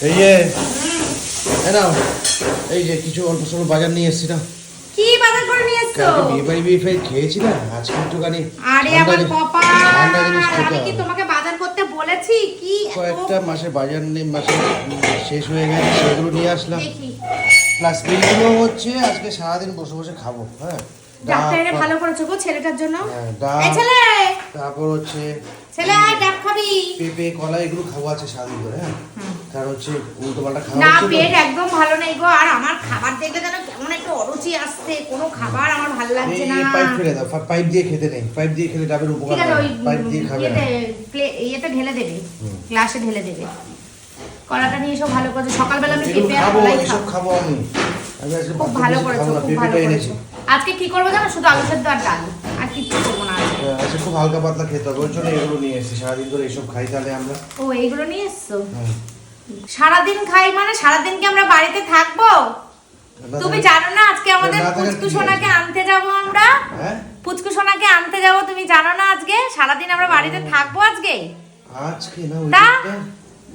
এই যে নাও, এই যে কিছু অল্প স্বল্প বাজার নিয়ে এসেছি না। কি বাজার করে নিয়ে এসছো? কালকে বিয়ে বাড়ি খেয়েছি না, আজকে একটুখানি আরে আমার কপাল, ঠান্ডা জিনিস খেতে আমি কি হবে। তোমাকে বাজার করতে বলেছি? কি কয়েকটা মাসের বাজার নেই, মাসে শেষ হয়ে গেছে, সেগুলো নিয়ে আসলাম। দেখি প্লাস এইগুলো হচ্ছে আজকে সারাদিন বসে বসে খাবো। হ্যাঁ, ডাক্তারে ভালো করেছো গো ছেলেটার জন্য। ডাব, এই ছেলে, তারপর হচ্ছে ছেলে আয় ডাব খাবি। পেঁপে কলা এগুলো খাবো আছে সারাদিন ধরে। হ্যাঁ, কারণ হচ্ছে উল্টো পাল্টা খাওয়া না, হচ্ছে তো। পেট একদম ভালো নেই গো। আর আমার খাবার দেখলে যেন কেমন একটা অরুচি আসছে, কোনো খাবার আমার ভালো লাগছে না। এই পাইপ ফেলে দাও, পাইপ দিয়ে খেতে নেই, পাইপ দিয়ে খেলে ডাবের উপকার ঠিক আছে, হয়, ওই পাইপ দিয়ে খাবে না। ইয়েতে ঢেলে দেবে, গ্লাসে ঢেলে দেবে। কলাটা নিয়ে এসব ভালো করেছো। সকালবেলা আমি এগুলো পেঁপে আর খাবো, কলাই এসব খাবো। খাবো আমি আজকে খুব ভাত ভালো বেশি করেছো, খাবো না, খুব ভালো পেঁপেটা করেছো। এনেছি। আজকে কি করবো জানো? শুধু আলু সেদ্ধ আর ডাল, আর কিচ্ছু করবো না আজকে। আজকে খুব হালকা পাতলা খেতে হবে, ওই জন্য এগুলো নিয়ে এসেছি। সারাদিন ধরে এসব খাই তাহলে আমরা। ও, এইগুলো নিয়ে এসছো? হ্যাঁ। সারাদিন খাই মানে সারাদিন কি আমরা বাড়িতে থাকবো? তুমি জানো না আজকে আমাদের না থাকার পুচকু কি সোনাকে আছে? আনতে যাব আমরা। হ্যাঁ, পুচকু সোনাকে আনতে যাব, তুমি জানো না আজকে সারাদিন আমরা বাড়িতে থাকবো আজকে। আজকে না, ওই তা? দিকটা,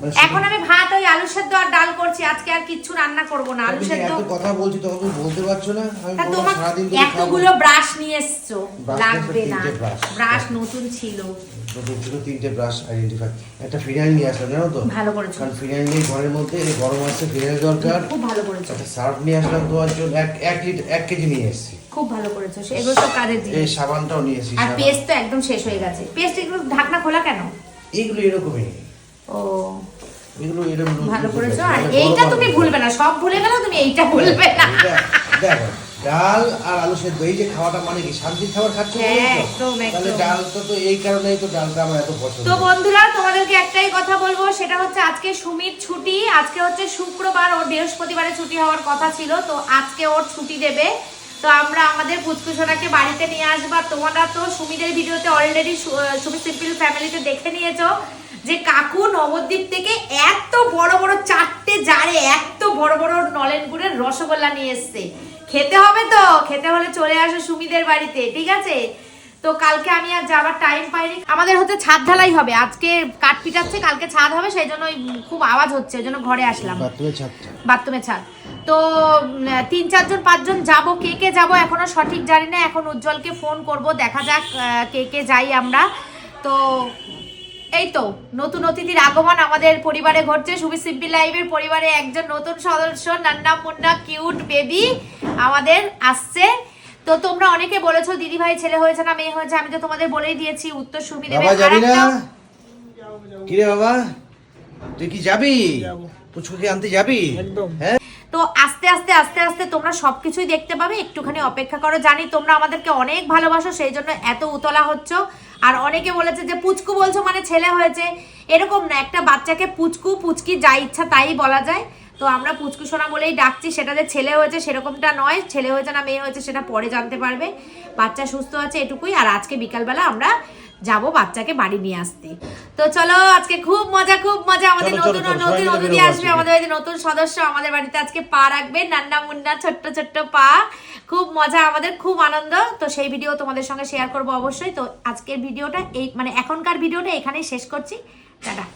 মানে এখন আমি ভাত ওই আলু সেদ্ধ আর ডাল করছি, আজকে আর কিচ্ছু রান্না করব না। আলু তুমি যে সেদ্ধ। এত কথা বলছি তখন তুমি বলতে পারছো না? আমি তা বললাম তোমার সারাদিন ধরে খাবো। এতগুলো ব্রাশ নিয়ে এসছো, ব্রাশ লাগবে নিয়ে না। এসছো, 3টে ব্রাশ। ব্রাশ নতুন ছিল। নতুন ছিল 3টে ব্রাশ আইডেন্টিফাই। একটা ফিনাইল নিয়ে আসলাম, জানো তো? ভালো করেছো, কারণ ফিনাইল নেই ঘরের মধ্যে, এই গরম আসছে, ফিনাইল দরকার। খুব ভালো করেছো, একটা সার্ফ নিয়ে আসলাম তোমার জন্য, 1 কেজি নিয়ে এসেছি। খুব ভালো করেছো। এগুলো সব কাজের এই জিনিস। সাবানটাও নিয়ে এসেছি। আর সাবান। পেস্ট তো একদম শেষ হয়ে গেছে। পেস্ট এগুলো ঢাকনা খোলা কেন? এগুলো এরকমই, ও, এগুলো এরকম ভালো করেছো। আর মানে এইটা গরম তুমি আলু। ভুলবে না, সব ভুলে গেলেও তুমি এইটা ভুলবে না। দেখো, ডাল আর আলু সেদ্ধ, এই যে খাওয়াটা মানে কি শান্তির খাবার খাচ্ছ? হ্যাঁ, বলেই তো? একদম, তাহলে একদম। ডালটা তো এই কারণেই তো ডালটা আমার এত পছন্দ। তো বন্ধুরা, তোমাদেরকে একটাই কথা বলবো, সেটা হচ্ছে আজকে সুমির ছুটি। আজকে হচ্ছে শুক্রবার, ওর বৃহস্পতিবারে ছুটি হওয়ার কথা ছিল, তো আজকে ওর ছুটি দেবে। তো আমরা আমাদের পুচকুসোনাকে বাড়িতে নিয়ে আসবা। তোমরা তো সুমিদের ভিডিওতে অলরেডি সুমি সিম্পল ফ্যামিলিতে দেখে নিয়েছো যে কাকু নবদ্বীপ থেকে এত বড় বড় 4টে জারে এত বড় বড় নলেন গুড়ের রসগোল্লা নিয়ে এসছে। খেতে হবে তো, খেতে হলে চলে আসো সুমিদের বাড়িতে, ঠিক আছে? তো কালকে আমি আর যাবার টাইম পাইনি। আমাদের হচ্ছে ছাদ ঢালাই হবে, আজকে কাঠ পিটাচ্ছে, কালকে ছাদ হবে, সেই জন্য খুব আওয়াজ হচ্ছে, ওই জন্য ঘরে আসলাম। বাথরুমের ছাদ। তো 3-4 জন 5 জন যাবো। কে কে যাবো এখনো সঠিক জানি না। এখন উজ্জ্বলকে ফোন করব, দেখা যাক কে কে যাই আমরা। তো এই তো নতুন অতিথির আগমন আমাদের পরিবারে ঘটছে। সুমি সিম্পল লাইফের পরিবারে একজন নতুন সদস্য, নান্না মুন্না কিউট বেবি আমাদের আসছে। তো তোমরা অনেকে বলেছো দিদি ভাই ছেলে হয়েছে না মেয়ে হয়েছে, আমি তো তোমাদের বলেই দিয়েছি, উত্তর সুমি দেবে। বাবা যাবি না? কি রে বাবা, তুই কি যাবি? পুচকুকে আনতে যাবি? একদম। হ্যাঁ, তো আস্তে আস্তে আস্তে আস্তে তোমরা সবকিছুই দেখতে পাবে, একটুখানি অপেক্ষা করো। জানি তোমরা আমাদেরকে অনেক ভালোবাসো, সেই জন্য এত উতলা হচ্ছ। আর অনেকে বলেছে যে পুচকু বলছো মানে ছেলে হয়েছে, এরকম না। একটা বাচ্চাকে পুচকু পুচকি যা ইচ্ছা তাই বলা যায়। তো আমরা পুচকু সোনা বলেই ডাকছি, সেটা যে ছেলে হয়েছে সেরকমটা নয়। ছেলে হয়েছে না মেয়ে হয়েছে সেটা পরে জানতে পারবে। বাচ্চা সুস্থ আছে এটুকুই। আর আজকে বিকালবেলা আমরা যাব বাচ্চাকে বাড়ি নিয়ে আসতে। তো চলো, আজকে খুব মজা খুব মজা। আমাদের চলো, নতুন চলো, চলো, নতুন সবাই মিলে অতিথি বেরোবো আসবে, আজকে। আমাদের বাড়িতে নতুন সদস্য আমাদের বাড়িতে আজকে পা রাখবে, নান্না মুন্না ছোট্ট ছোট্ট পা। খুব মজা, আমাদের খুব আনন্দ। তো সেই ভিডিও তোমাদের সঙ্গে শেয়ার করবো অবশ্যই। তো আজকের ভিডিওটা এই মানে এখনকার ভিডিওটা এখানেই শেষ করছি। টাটা।